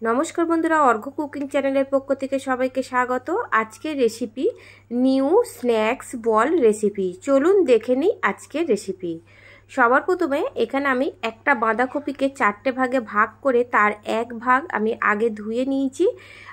नमस्कार बंधुरा अर्घ कुकिंग चैनल पक्ष थेके सबाइके स्वागत। आजके रेसिपि निउ स्नैक्स बल रेसिपि। चलुन देखे निই आजकेर रेसिपि। सबार प्रथमे एखाने आमी एकटा बाँधाकपिके चारटे भागे भाग करे तार एक भाग आमी आगे धुए निয়েছি।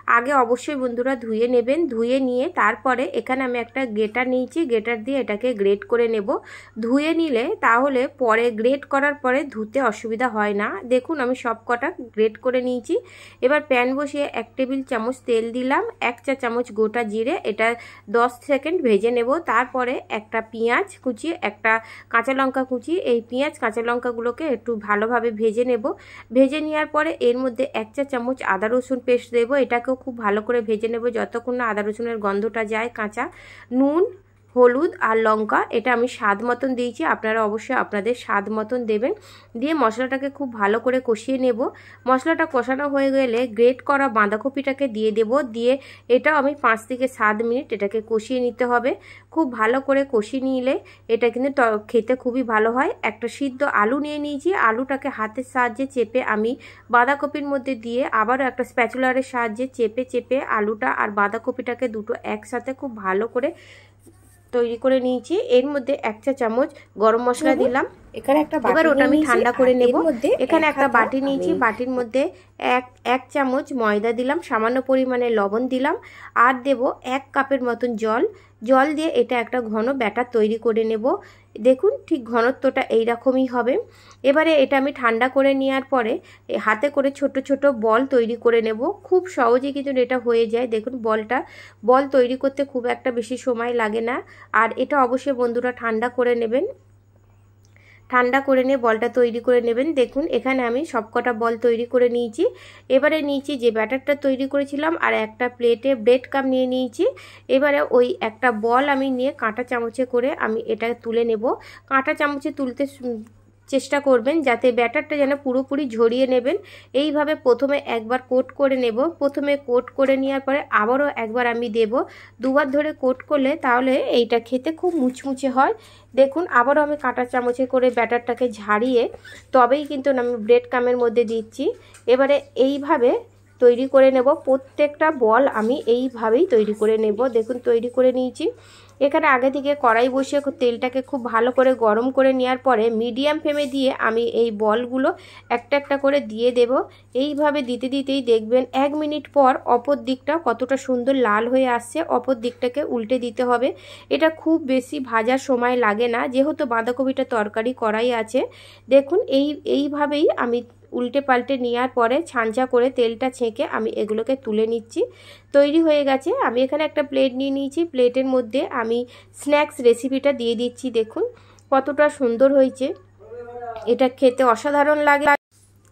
आगे अवश्य बंधुरा धुए नेबेन। धुए निয়ে तारपरे एखाने आमी एकटा ग्रेटार निয়েছি। ग्रेटार दिए एटाके ग्रेट करे नेब। धुए निले ताहले परे ग्रेट करार परे धुते असुविधा हय ना। देखुन आमी सब कटा ग्रेट करे निয়েছি। एबार पैन बसिए 1 टेबिल चामच तेल दिलाम, 1 चा चामच गोटा जिरे, एटा 10 सेकेंड भेजे नेब। तारपरे एकटा पेঁয়াজ कुचि, एकटा काँचा लंका कुचि, এই পেঁয়াজ কাঁচা লঙ্কাগুলোকে একটু ভালোভাবে ভেজে নেব। ভেজে নেওয়ার পরে এর মধ্যে 1 চা চামচ আদা রসুন পেস্ট দেব। এটাকেও খুব ভালো করে ভেজে নেব যতক্ষণ না আদা রসুনের গন্ধটা যায়। কাঁচা নুন, হলুদ আর লঙ্কা এটা আমি স্বাদ মতন দিয়েছি, আপনারা অবশ্যই আপনাদের স্বাদ মতন দেবেন। দিয়ে মশলাটাকে খুব ভালো করে কষিয়ে নেব। মশলাটা কষানো হয়ে গেলে গ্রেট করা বাঁধাকপিটাকে দিয়ে দেব। দিয়ে এটাও আমি 5 থেকে 7 মিনিট এটাকে কষিয়ে নিতে হবে। খুব ভালো করে কষিয়ে নিলে এটা কিন্তু খেতে খুবই ভালো হয়। একটা সিদ্ধ আলু নিয়ে নিয়েছি, আলুটাকে হাতের সাহায্যে চেপে আমি বাঁধাকপির মধ্যে দিয়ে আবারও একটা স্প্যাচুলারের সাহায্যে চেপে চেপে আলুটা আর বাঁধাকপিটাকে দুটো একসাথে খুব ভালো করে তৈরি করে নিয়েছি। এর মধ্যে 1 চা চামচ গরম মশলা দিলাম। এখানে একটা বাটি, এবার ওটা আমি ঠান্ডা করে নেব। এখানে একটা বাটি নিয়েছি, বাটির মধ্যে এক চামচ ময়দা দিলাম, সামান্য পরিমাণে লবণ দিলাম আর দেব 1 কাপের মতন জল। জল দিয়ে এটা একটা ঘন ব্যাটার তৈরি করে নেব। দেখুন ঠিক ঘনত্বটা এই রকমই হবে। এবারে এটা আমি ঠান্ডা করে নেওয়ার পরে হাতে করে ছোট ছোট বল তৈরি করে নেব। খুব সহজে কিন্তু এটা হয়ে যায়। দেখুন বল তৈরি করতে খুব একটা বেশি সময় লাগে না। আর এটা অবশ্যই বন্ধুরা ঠান্ডা করে নেবেন। ঠান্ডা করে নিয়ে বলটা তৈরি করে নেবেন। দেখুন এখানে আমি সবকটা বল তৈরি করে নিয়েছি। এবারে নিয়েছি যে ব্যাটারটা তৈরি করেছিলাম আর একটা প্লেটে ব্রেড ক্রাম্ব নিয়ে নিয়েছি। এবারে ওই একটা বল আমি নিয়ে কাঁটা চামচে করে আমি এটা তুলে নেব। কাঁটা চামচে তুলতে চেষ্টা করবেন যাতে ব্যাটারটা যেন পুরোপুরি ঝরিয়ে নেবেন। এইভাবে প্রথমে একবার কোট করে নেব। প্রথমে কোট করে নেওয়ার পরে আবারও একবার আমি দেব। দুবার ধরে কোট করলে তাহলে এইটা খেতে খুব মুচমুচে হয়। দেখুন আবারও আমি কাঁটা চামচে করে ব্যাটারটাকে ঝাড়িয়ে তবেই কিন্তু আমি ব্রেড ক্রাম্বের মধ্যে দিচ্ছি। এবারে এইভাবে তৈরি করে নেব। প্রত্যেকটা বল আমি এইভাবেই তৈরি করে নেব। দেখুন তৈরি করে নিয়েছি। এখানে আগে থেকে কড়াই বসিয়ে তেলটাকে খুব ভালো করে গরম করে নেওয়ার পরে মিডিয়াম ফ্লেমে দিয়ে আমি এই বলগুলো একটা একটা করে দিয়ে দেব। এইভাবে দিতে দিতেই দেখবেন 1 মিনিট পর অপর দিকটা কতটা সুন্দর লাল হয়ে আসছে। অপর দিকটাকে উল্টে দিতে হবে। এটা খুব বেশি ভাজার সময় লাগে না, যেহেতু বাঁধাকপিটা তরকারি করাই আছে। দেখুন এইভাবেই আমি উল্টে পাল্টে নেওয়ার পরে ছাঁচা করে তেলটা ছেঁকে আমি এগুলোকে তুলে নিচ্ছি। তৈরি হয়ে গেছে। আমি এখানে একটা প্লেট নিয়ে নিয়েছি। প্লেটের মধ্যে আমি স্ন্যাক্স রেসিপিটা দিয়ে দিচ্ছি। দেখুন কতটা সুন্দর হয়েছে, এটা খেতে অসাধারণ লাগে।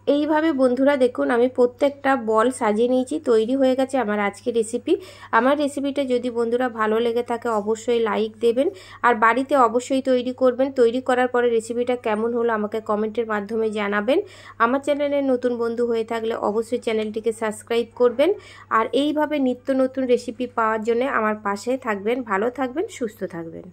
এইভাবে বন্ধুরা দেখুন আমি প্রত্যেকটা বল সাজিয়ে নিয়েছি। তৈরি হয়ে গেছে আমার আজকের রেসিপি। আমার রেসিপিটা যদি বন্ধুরা ভালো লেগে থাকে অবশ্যই লাইক দেবেন আর বাড়িতে অবশ্যই তৈরি করবেন। তৈরি করার পরে রেসিপিটা কেমন হলো আমাকে কমেন্টের মাধ্যমে জানাবেন। আমার চ্যানেলের নতুন বন্ধু হয়ে থাকলে অবশ্যই চ্যানেলটিকে সাবস্ক্রাইব করবেন আর এইভাবে নিত্য নতুন রেসিপি পাওয়ার জন্য আমার পাশে থাকবেন। ভালো থাকবেন, সুস্থ থাকবেন।